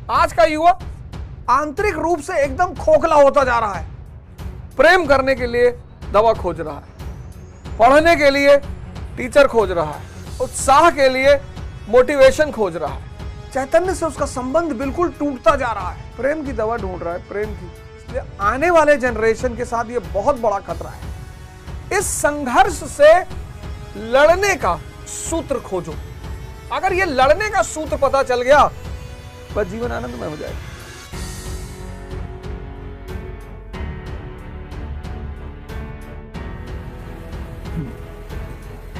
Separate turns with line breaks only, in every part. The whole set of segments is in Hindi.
आज का युवा आंतरिक रूप से एकदम खोखला होता जा रहा है। प्रेम करने के लिए दवा खोज रहा है, पढ़ने के लिए टीचर खोज रहा है, उत्साह के लिए मोटिवेशन खोज रहा है। चैतन्य से उसका संबंध बिल्कुल टूटता जा रहा है। प्रेम की दवा ढूंढ रहा है, प्रेम की। इसलिए आने वाले जनरेशन के साथ ये बहुत बड़ा खतरा है। इस संघर्ष से लड़ने का सूत्र खोजो। अगर ये लड़ने का सूत्र पता चल गया, बस जीवन आनंदमय हो जाएगा।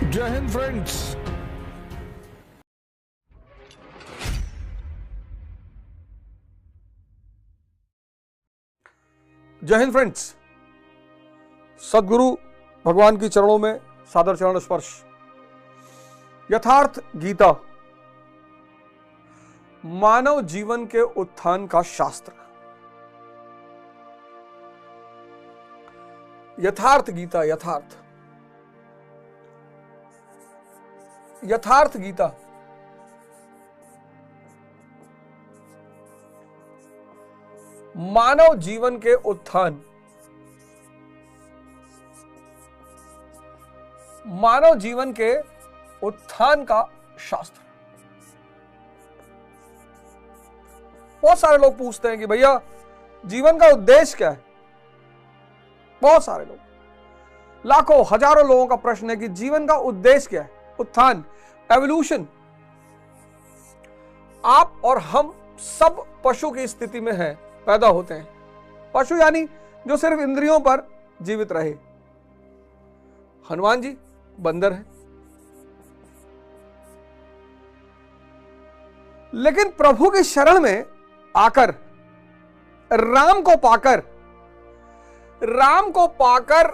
जय हिंद फ्रेंड्स।
जय हिंद फ्रेंड्स। सद्गुरु भगवान की चरणों में सादर चरण स्पर्श। यथार्थ गीता मानव जीवन के उत्थान का शास्त्र। यथार्थ गीता, यथार्थ गीता मानव जीवन के उत्थान, मानव जीवन के उत्थान का शास्त्र। बहुत सारे लोग पूछते हैं कि भैया जीवन का उद्देश्य क्या है। बहुत सारे लोग, लाखों हजारों लोगों का प्रश्न है कि जीवन का उद्देश्य क्या है। उत्थान, एवोल्यूशन। आप और हम सब पशु की स्थिति में हैं, पैदा होते हैं। पशु यानी जो सिर्फ इंद्रियों पर जीवित रहे। हनुमान जी बंदर है, लेकिन प्रभु की शरण में आकर, राम को पाकर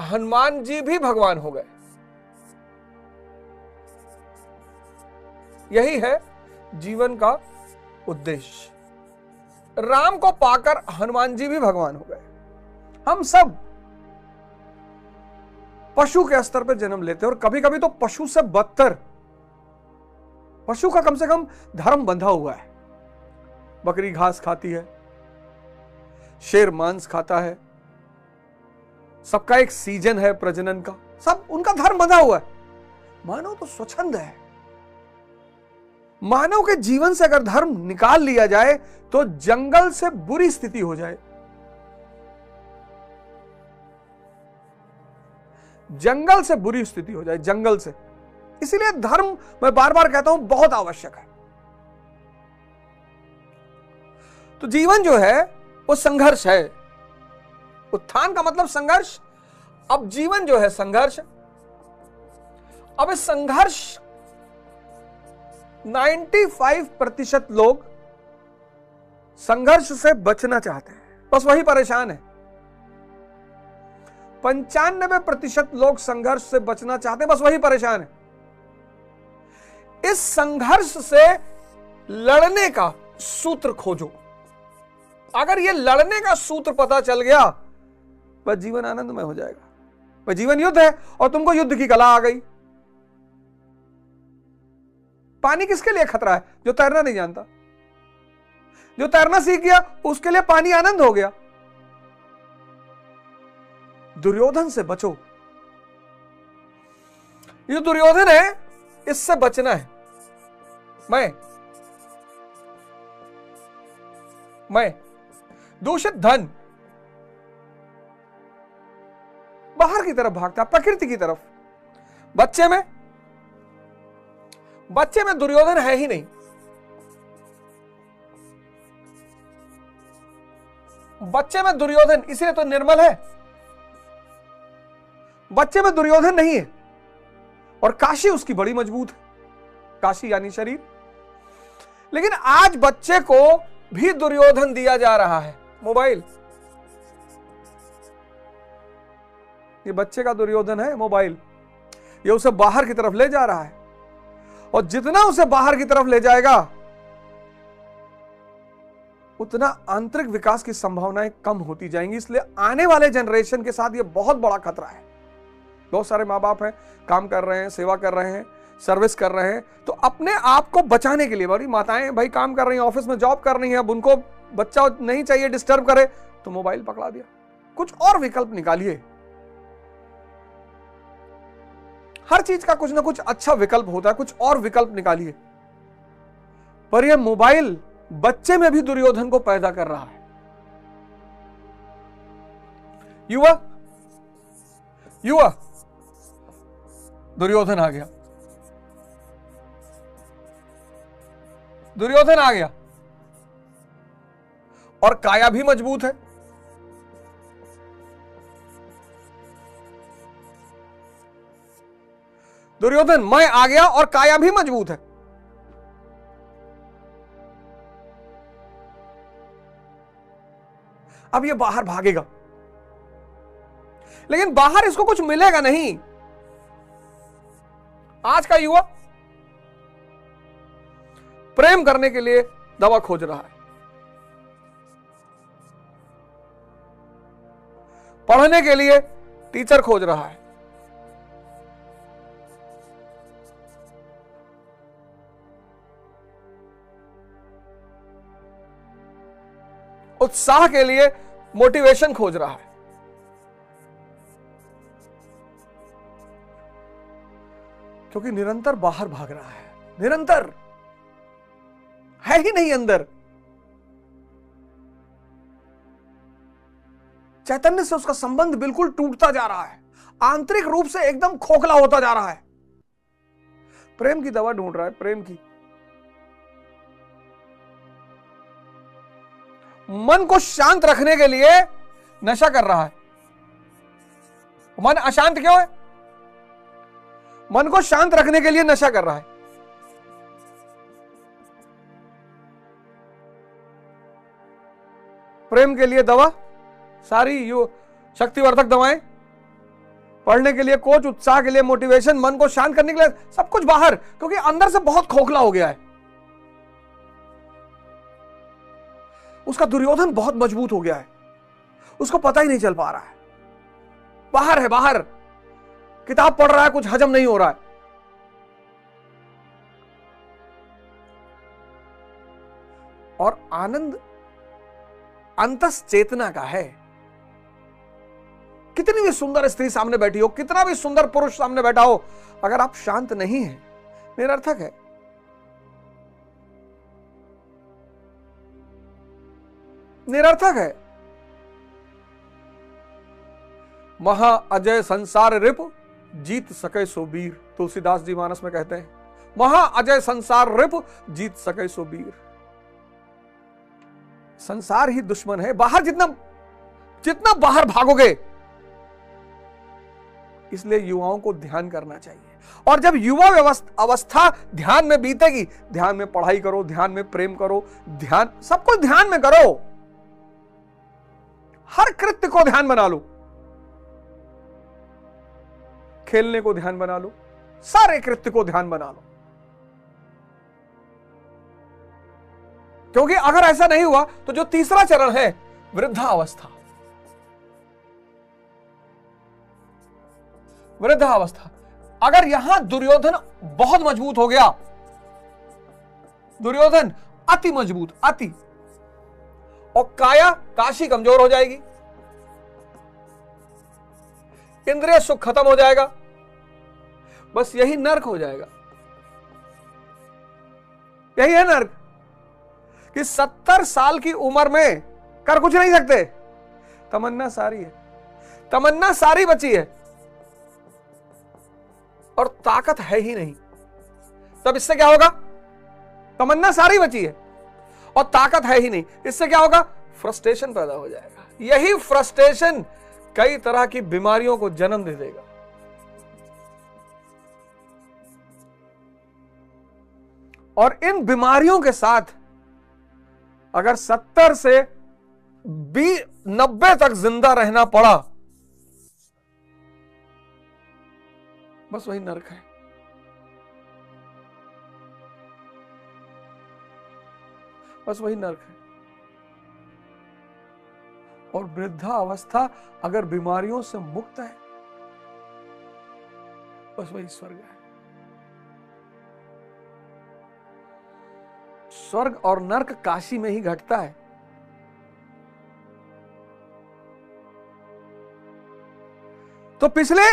हनुमान जी भी भगवान हो गए। यही है जीवन का उद्देश्य। राम को पाकर हनुमान जी भी भगवान हो गए। हम सब पशु के स्तर पर जन्म लेते हैं, और कभी कभी तो पशु से बदतर। पशु का कम से कम धर्म बंधा हुआ है। बकरी घास खाती है, शेर मांस खाता है, सबका एक सीजन है प्रजनन का, सब उनका धर्म बंधा हुआ है। मानव तो स्वच्छंद है। मानव के जीवन से अगर धर्म निकाल लिया जाए तो जंगल से बुरी स्थिति हो जाए। जंगल से बुरी स्थिति हो जाए, जंगल से। इसीलिए धर्म, मैं बार बार कहता हूं, बहुत आवश्यक है। तो जीवन जो है वो संघर्ष है। उत्थान का मतलब संघर्ष। अब जीवन जो है संघर्ष। अब इस संघर्ष 95% लोग संघर्ष से बचना चाहते हैं, बस वही परेशान है। 95% लोग संघर्ष से बचना चाहते हैं, बस वही परेशान है। इस संघर्ष से लड़ने का सूत्र खोजो। अगर ये लड़ने का सूत्र पता चल गया, बस जीवन आनंदमय हो जाएगा। बस जीवन युद्ध है और तुमको युद्ध की कला आ गई। पानी किसके लिए खतरा है? जो तैरना नहीं जानता। जो तैरना सीख गया उसके लिए पानी आनंद हो गया। दुर्योधन से बचो। ये दुर्योधन है, इससे बचना है। मैं दूषित धन, बाहर की तरफ भागता, प्रकृति की तरफ। बच्चे में दुर्योधन है ही नहीं। बच्चे में दुर्योधन इसलिए तो निर्मल है। बच्चे में दुर्योधन नहीं है, और काशी उसकी बड़ी मजबूत है। काशी यानी शरीर। लेकिन आज बच्चे को भी दुर्योधन दिया जा रहा है, मोबाइल। ये बच्चे का दुर्योधन है मोबाइल। ये उसे बाहर की तरफ ले जा रहा है, और जितना उसे बाहर की तरफ ले जाएगा उतना आंतरिक विकास की संभावनाएं कम होती जाएंगी। इसलिए आने वाले जनरेशन के साथ ये बहुत बड़ा खतरा है। बहुत सारे माँ बाप हैं, काम कर रहे हैं, सेवा कर रहे हैं, सर्विस कर रहे हैं, तो अपने आप को बचाने के लिए, बड़ी माताएं भाई काम कर रही हैं, ऑफिस में जॉब कर रही हैं, अब उनको बच्चा नहीं चाहिए डिस्टर्ब करे, तो मोबाइल पकड़ा दिया। कुछ और विकल्प निकालिए। हर चीज का कुछ ना कुछ अच्छा विकल्प होता है, कुछ और विकल्प निकालिए। पर यह मोबाइल बच्चे में भी दुर्योधन को पैदा कर रहा है। युवा युवा दुर्योधन आ गया, दुर्योधन आ गया और काया भी मजबूत है। दुर्योधन मैं आ गया और काया भी मजबूत है। अब ये बाहर भागेगा, लेकिन बाहर इसको कुछ मिलेगा नहीं। आज का युवा प्रेम करने के लिए दवा खोज रहा है, पढ़ने के लिए टीचर खोज रहा है, उत्साह के लिए मोटिवेशन खोज रहा है। क्योंकि निरंतर बाहर भाग रहा है, निरंतर है ही नहीं अंदर। चैतन्य से उसका संबंध बिल्कुल टूटता जा रहा है, आंतरिक रूप से एकदम खोखला होता जा रहा है। प्रेम की दवा ढूंढ रहा है, प्रेम की। मन को शांत रखने के लिए नशा कर रहा है। मन अशांत क्यों है? मन को शांत रखने के लिए नशा कर रहा है। प्रेम के लिए दवा सारी शक्तिवर्धक दवाएं, पढ़ने के लिए कोच, उत्साह के लिए मोटिवेशन, मन को शांत करने के लिए सब कुछ बाहर, क्योंकि अंदर से बहुत खोखला हो गया है। उसका दुर्योधन बहुत मजबूत हो गया है, उसको पता ही नहीं चल पा रहा है। बाहर है, बाहर किताब पढ़ रहा है, कुछ हजम नहीं हो रहा है। और आनंद अंतस चेतना का है। कितनी भी सुंदर स्त्री सामने बैठी हो, कितना भी सुंदर पुरुष सामने बैठा हो, अगर आप शांत नहीं हैं, निरर्थक है। निरर्थक है। महा अजय संसार रिप जीत सके सो वीर, तुलसीदास जी मानस में कहते हैं, महा अजय संसार रिप जीत सके सो वीर। संसार ही दुश्मन है। बाहर जितना बाहर भागोगे, इसलिए युवाओं को ध्यान करना चाहिए। और जब युवा अवस्था ध्यान में बीतेगी, ध्यान में पढ़ाई करो, ध्यान में प्रेम करो, ध्यान सब कुछ ध्यान में करो। हर कृत्य को ध्यान बना लो, खेलने को ध्यान बना लो, सारे कृत्य को ध्यान बना लो। क्योंकि अगर ऐसा नहीं हुआ तो जो तीसरा चरण है वृद्धावस्था, वृद्धावस्था, अगर यहां दुर्योधन बहुत मजबूत हो गया, दुर्योधन अति मजबूत, अति, और काया काशी कमजोर हो जाएगी, इंद्रिय सुख खत्म हो जाएगा, बस यही नर्क हो जाएगा। यही है नर्क कि 70 साल की उम्र में कर कुछ नहीं सकते, तमन्ना सारी है, तमन्ना सारी बची है और ताकत है ही नहीं। तब इससे क्या होगा? तमन्ना सारी बची है और ताकत है ही नहीं, इससे क्या होगा? फ्रस्ट्रेशन पैदा हो जाएगा। यही फ्रस्ट्रेशन कई तरह की बीमारियों को जन्म दे देगा। और इन बीमारियों के साथ अगर 70 से 90 तक जिंदा रहना पड़ा, बस वही नरक है। बस वही नरक है। और वृद्धा अवस्था अगर बीमारियों से मुक्त है, बस वही स्वर्ग है। स्वर्ग और नर्क काशी में ही घटता है। तो पिछले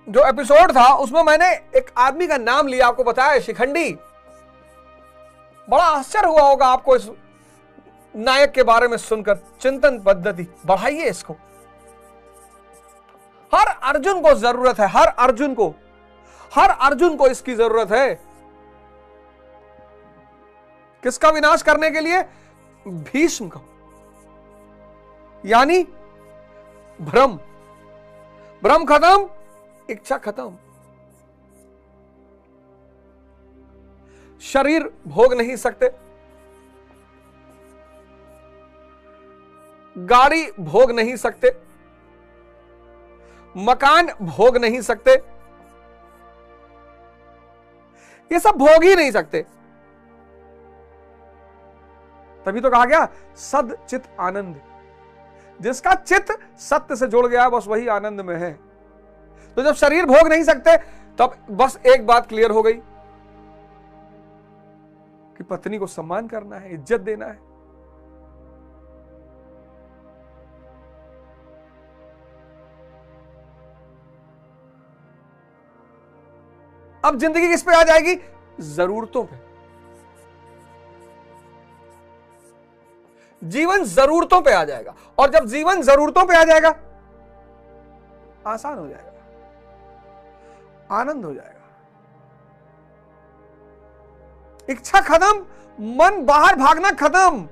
जो एपिसोड था उसमें मैंने एक आदमी का नाम लिया, आपको बताया शिखंडी। बड़ा आश्चर्य हुआ होगा आपको इस नायक के बारे में सुनकर। चिंतन पद्धति बढ़ाइए इसको। हर अर्जुन को जरूरत है, हर अर्जुन को इसकी जरूरत है। किसका विनाश करने के लिए? भीष्म का, यानी भ्रम खत्म, इच्छा खत्म। शरीर भोग नहीं सकते, गाड़ी भोग नहीं सकते, मकान भोग नहीं सकते, ये सब भोग ही नहीं सकते। तभी तो कहा गया सद चित आनंद। जिसका चित्त सत्य से जुड़ गया बस वही आनंद में है। तो जब शरीर भोग नहीं सकते तब बस एक बात क्लियर हो गई कि पत्नी को सम्मान करना है, इज्जत देना है। अब जिंदगी किस पे आ जाएगी? जरूरतों पे। जीवन जरूरतों पे आ जाएगा, और जब जीवन जरूरतों पे आ जाएगा आसान हो जाएगा, आनंद हो जाएगा। इच्छा खत्म, मन बाहर भागना खत्म।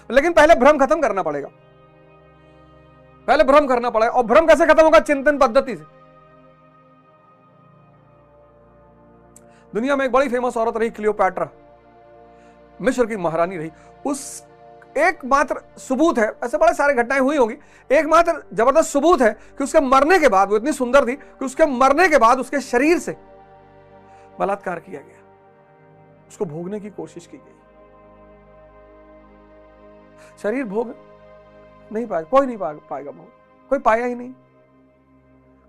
लेकिन पहले भ्रम खत्म करना पड़ेगा, और भ्रम कैसे खत्म होगा? चिंतन पद्धति से। दुनिया में एक बड़ी फेमस औरत रही क्लियोपैट्रा, मिस्र की महारानी रही। उस एकमात्र सबूत है, ऐसे बड़े सारे घटनाएं हुई होंगी, एकमात्र जबरदस्त सबूत है कि उसके मरने के बाद, वो इतनी सुंदर थी कि उसके मरने के बाद उसके शरीर से बलात्कार किया गया, उसको भोगने की कोशिश की गई। शरीर भोग नहीं पाएगा, कोई नहीं पाएगा भोग, कोई पाया ही नहीं।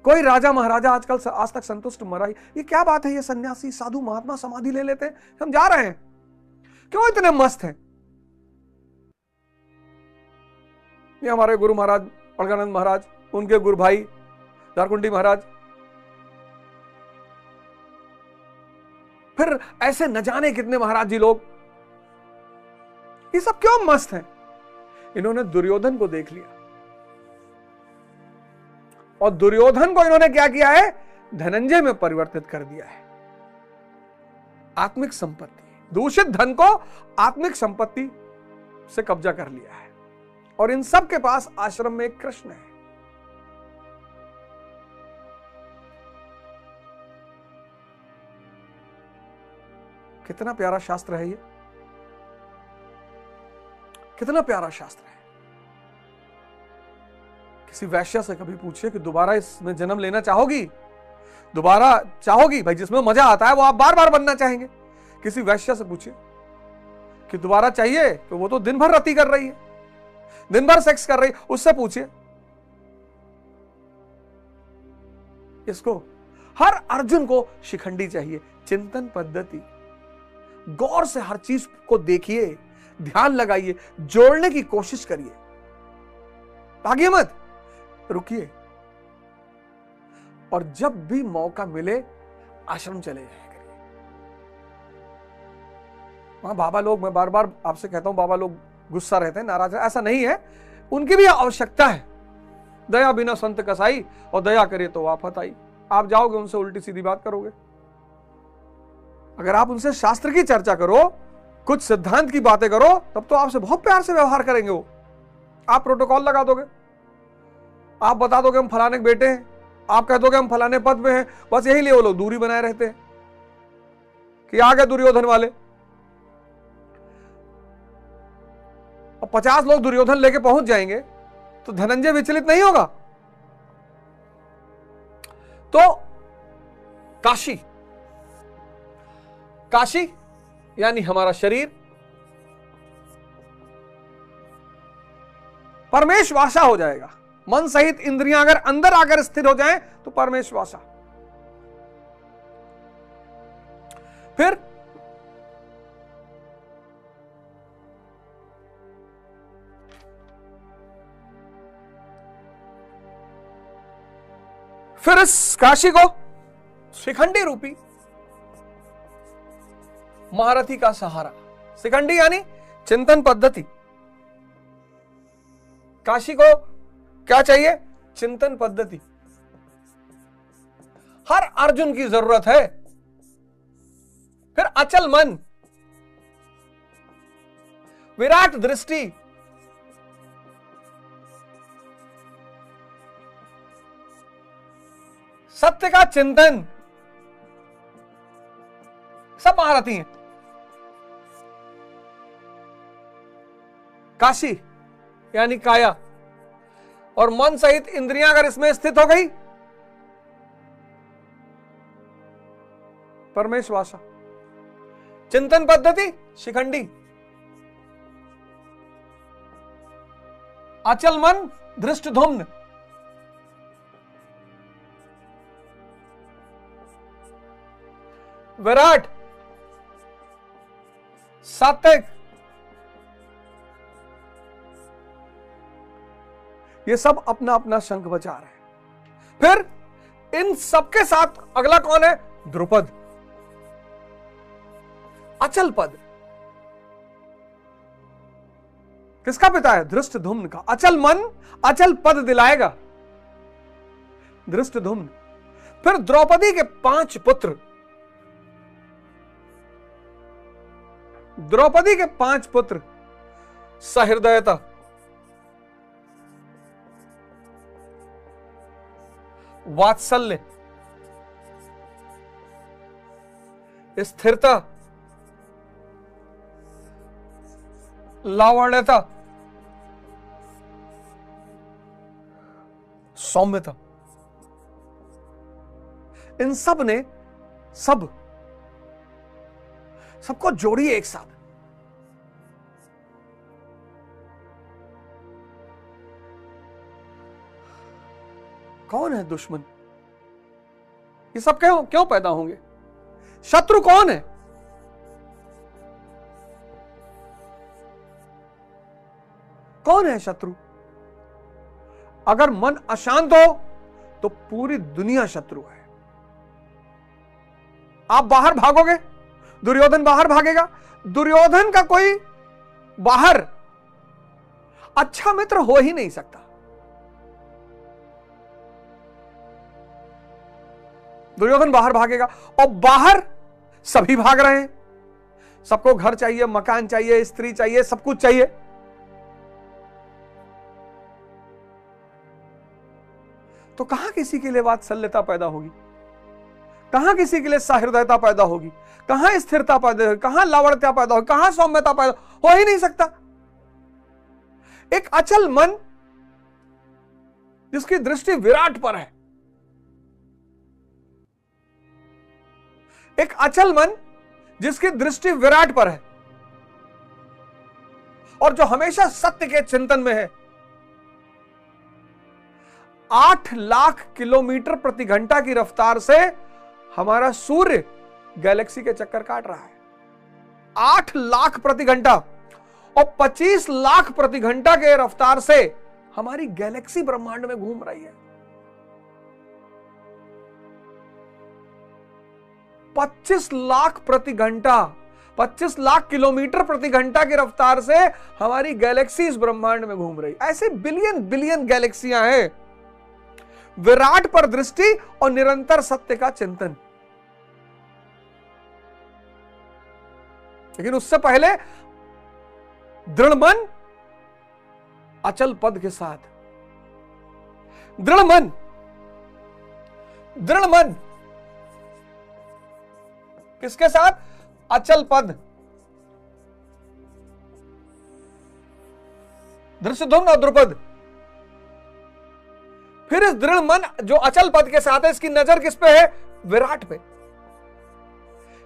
कोई राजा महाराजा आजकल आज तक संतुष्ट मरा ही। ये क्या बात है? ये सन्यासी साधु महात्मा समाधि ले लेते हैं, हम जा रहे हैं, क्यों इतने मस्त हैं? ये हमारे गुरु महाराज अलगानंद महाराज, उनके गुरु भाई दारकुंडी महाराज, फिर ऐसे न जाने कितने महाराज जी लोग, ये सब क्यों मस्त हैं? इन्होंने दुर्योधन को देख लिया, और दुर्योधन को इन्होंने क्या किया है? धनंजय में परिवर्तित कर दिया है। आत्मिक संपत्ति, दूषित धन को आत्मिक संपत्ति से कब्जा कर लिया है। और इन सब के पास आश्रम में एक कृष्ण है। कितना प्यारा शास्त्र है ये, कितना प्यारा शास्त्र है। किसी वैश्या से कभी पूछिए कि दोबारा इसमें जन्म लेना चाहोगी? दोबारा चाहोगी? भाई जिसमें मजा आता है वो आप बार बार बनना चाहेंगे। किसी वैश्या से पूछिए कि दोबारा चाहिए, तो वो तो दिन भर रति कर रही है, दिन भर सेक्स कर रही है, उससे पूछिए। इसको हर अर्जुन को शिखंडी चाहिए, चिंतन पद्धति। गौर से हर चीज को देखिए, ध्यान लगाइए, जोड़ने की कोशिश करिए, भागिए मत, रुकिए। और जब भी मौका मिले आश्रम चले जाया करिए। वहां बाबा लोग, मैं बार बार आपसे कहता हूं, बाबा लोग गुस्सा रहते हैं, नाराज रहते हैं, ऐसा नहीं है, उनकी भी आवश्यकता है। दया बिना संत कसाई, और दया करे तो आफत आई। आप जाओगे उनसे उल्टी सीधी बात करोगे। अगर आप उनसे शास्त्र की चर्चा करो, कुछ सिद्धांत की बातें करो, तब तो आपसे बहुत प्यार से व्यवहार करेंगे वो। आप प्रोटोकॉल लगा दोगे, आप बता दोगे हम फलाने के बेटे हैं, आप कह दोगे हम फलाने पद में हैं, बस यही लिए वो लोग दूरी बनाए रहते हैं कि आ गए दुर्योधन वाले। और 50 लोग दुर्योधन लेके पहुंच जाएंगे तो धनंजय विचलित नहीं होगा। तो काशी, काशी यानी हमारा शरीर परमेशवासा हो जाएगा। मन सहित इंद्रियां अगर अंदर आकर स्थिर हो जाएं तो परमेशवासा। फिर फिर इस काशी को शिखंडी रूपी महारथी का सहारा, शिखंडी यानी चिंतन पद्धति। काशी को क्या चाहिए? चिंतन पद्धति। हर अर्जुन की जरूरत है। फिर अचल मन, विराट दृष्टि, सत्य का चिंतन, सब महारथी हैं। काशी यानी काया, और मन सहित इंद्रियां अगर इसमें स्थित हो गई, परमेश्वासा। चिंतन पद्धति शिखंडी, अचल मन धृष्टधुम्न, विराट सात्विक, ये सब अपना अपना शंख बजा रहे हैं। फिर इन सबके साथ अगला कौन है? द्रुपद, अचल पद। किसका पिता है? धृष्टधुम्न का। अचल मन अचल पद दिलाएगा, धृष्टधुम्न। फिर द्रौपदी के 5 पुत्र, द्रौपदी के 5 पुत्र, सहृदयता, वात्सल्य, स्थिरता, लावण्यता, सौम्यता। इन सब ने सबको जोड़िए एक साथ। कौन है दुश्मन? ये सब क्यों पैदा होंगे? शत्रु कौन है? कौन है शत्रु? अगर मन अशांत हो तो पूरी दुनिया शत्रु है। आप बाहर भागोगे, दुर्योधन बाहर भागेगा। दुर्योधन का कोई बाहर अच्छा मित्र हो ही नहीं सकता। दुर्योधन बाहर भागेगा, और बाहर सभी भाग रहे हैं। सबको घर चाहिए, मकान चाहिए, स्त्री चाहिए, सब कुछ चाहिए। तो कहां किसी के लिए वात्सल्यता पैदा होगी? कहां किसी के लिए सहृदयता पैदा होगी? कहां स्थिरता पैदा होगी? कहां लावण्यता पैदा होगी? कहां सौम्यता पैदा हो ही नहीं सकता। एक अचल मन जिसकी दृष्टि विराट पर है, एक अचल मन जिसकी दृष्टि विराट पर है, और जो हमेशा सत्य के चिंतन में है। 8 लाख किलोमीटर प्रति घंटा की रफ्तार से हमारा सूर्य गैलेक्सी के चक्कर काट रहा है। 8 लाख प्रति घंटा, और 25 लाख प्रति घंटा के रफ्तार से हमारी गैलेक्सी ब्रह्मांड में घूम रही है। 25 लाख प्रति घंटा, 25 लाख किलोमीटर प्रति घंटा की रफ्तार से हमारी गैलेक्सी इस ब्रह्मांड में घूम रही। ऐसे बिलियन बिलियन गैलेक्सियां हैं। विराट पर दृष्टि और निरंतर सत्य का चिंतन। लेकिन उससे पहले दृढ़ मन अचल पद के साथ। दृढ़ मन, दृढ़ मन किसके साथ? अचल पद। धृष्टद्युम्न और द्रुपद। फिर इस दृढ़ मन जो अचल पद के साथ है, इसकी नजर किस पे है? विराट पे।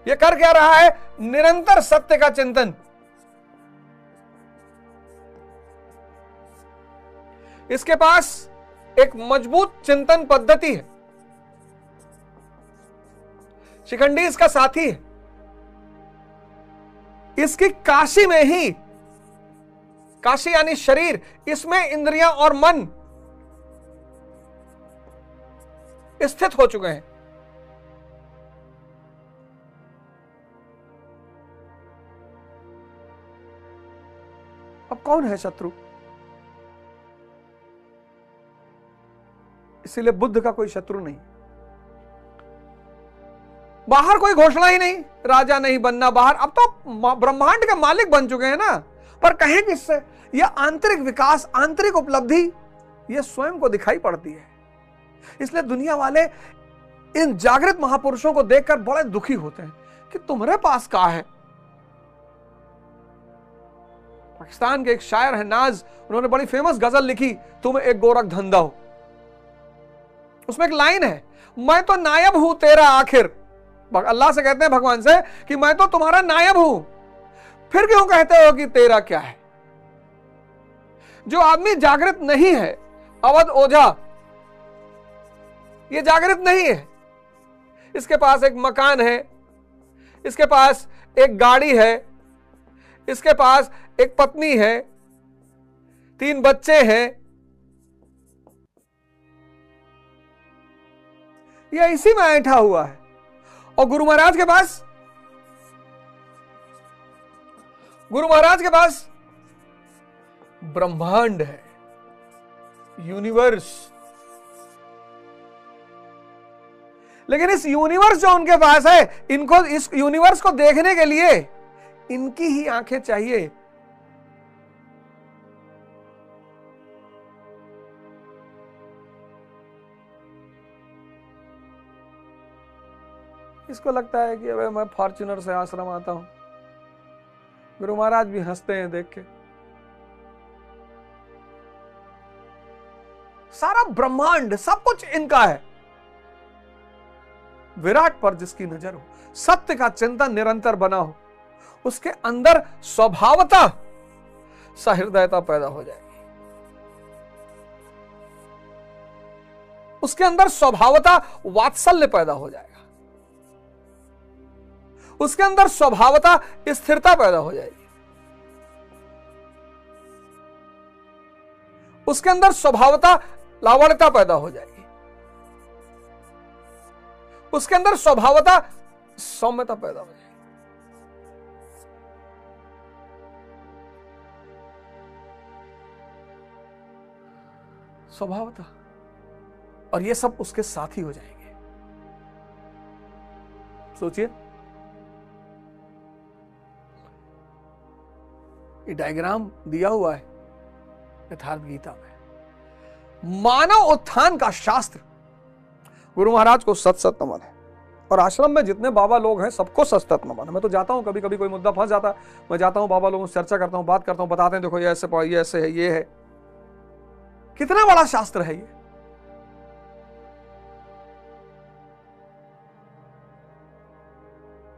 यह कर क्या रहा है? निरंतर सत्य का चिंतन। इसके पास एक मजबूत चिंतन पद्धति है। शिखंडी इसका साथी है। इसकी काशी में ही, काशी यानी शरीर, इसमें इंद्रियां और मन स्थित हो चुके हैं। अब कौन है शत्रु? इसीलिए बुद्ध का कोई शत्रु नहीं। बाहर कोई घोषणा ही नहीं, राजा नहीं बनना बाहर, अब तो ब्रह्मांड के मालिक बन चुके हैं ना। पर कहें किससे? यह आंतरिक विकास, आंतरिक उपलब्धि, यह स्वयं को दिखाई पड़ती है। इसलिए दुनिया वाले इन जागृत महापुरुषों को देखकर बड़े दुखी होते हैं कि तुम्हारे पास क्या है। पाकिस्तान के एक शायर है नाज, उन्होंने बड़ी फेमस गजल लिखी, तुम एक गोरख धंधा हो। उसमें एक लाइन है, मैं तो नायब हूं तेरा आखिर। अल्लाह से कहते हैं भगवान से कि मैं तो तुम्हारा नायब हूं, फिर क्यों कहते हो कि तेरा क्या है? जो आदमी जागृत नहीं है, अवध ओझा, ये जागृत नहीं है। इसके पास एक मकान है, इसके पास एक गाड़ी है, इसके पास एक पत्नी है, 3 बच्चे हैं, यह इसी में ऐंठा हुआ है। और गुरु महाराज के पास, गुरु महाराज के पास ब्रह्मांड है, यूनिवर्स। लेकिन इस यूनिवर्स जो उनके पास है, इनको इस यूनिवर्स को देखने के लिए इनकी ही आंखें चाहिए। इसको लगता है कि अबे मैं फॉर्च्यूनर से आश्रम आता हूं। गुरु महाराज भी हंसते हैं देख के। सारा ब्रह्मांड, सब कुछ इनका है। विराट पर जिसकी नजर हो, सत्य का चिंतन निरंतर बना हो, उसके अंदर स्वभावतः सहृदयता पैदा हो जाएगी। उसके अंदर स्वभावतः वात्सल्य पैदा हो जाएगा। उसके अंदर स्वभावतः स्थिरता पैदा हो जाएगी। उसके अंदर स्वभावतः लावण्यता पैदा हो जाएगी। उसके अंदर स्वभावतः सौम्यता पैदा हो जाएगी। स्वभावतः, और ये सब उसके साथ ही हो जाएंगे। सोचिए, ये डायग्राम दिया हुआ है यथार्थ गीता में। मानव उत्थान का शास्त्र। गुरु महाराज को सत सत नमन है, और आश्रम में जितने बाबा लोग हैं सबको सत सत नमन है। मैं तो जाता हूं, कभी कभी कोई मुद्दा फंस जाता है, मैं जाता हूं, बाबा लोगों से चर्चा करता हूं, बात करता हूं, बताते हैं देखो ये ऐसे ये ऐसे है, ये है। कितना बड़ा शास्त्र है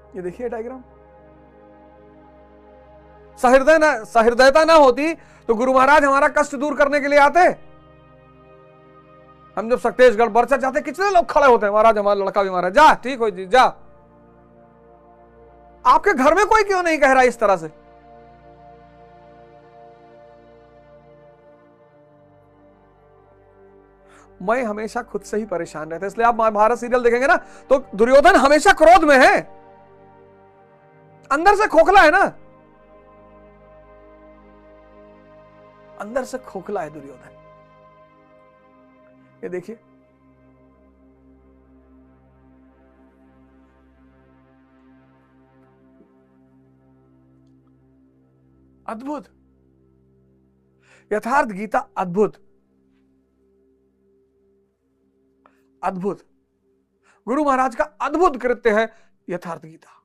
ये देखिए डायग्राम। सहृदयता ना होती तो गुरु महाराज हमारा कष्ट दूर करने के लिए आते। हम जब सक्तेशगढ़ बरचा जाते, कितने लोग खड़े होते हैं, महाराज हमारा लड़का भी मारा, जा ठीक हो जी जा। आपके घर में कोई क्यों नहीं कह रहा इस तरह से? मैं हमेशा खुद से ही परेशान रहता, इसलिए आप महाभारत सीरियल देखेंगे ना तो दुर्योधन हमेशा क्रोध में है, अंदर से खोखला है ना, अंदर से खोखला है दुर्योधन। ये देखिए, अद्भुत यथार्थ गीता, अद्भुत अद्भुत गुरु महाराज का अद्भुत कृत्य है यथार्थ गीता।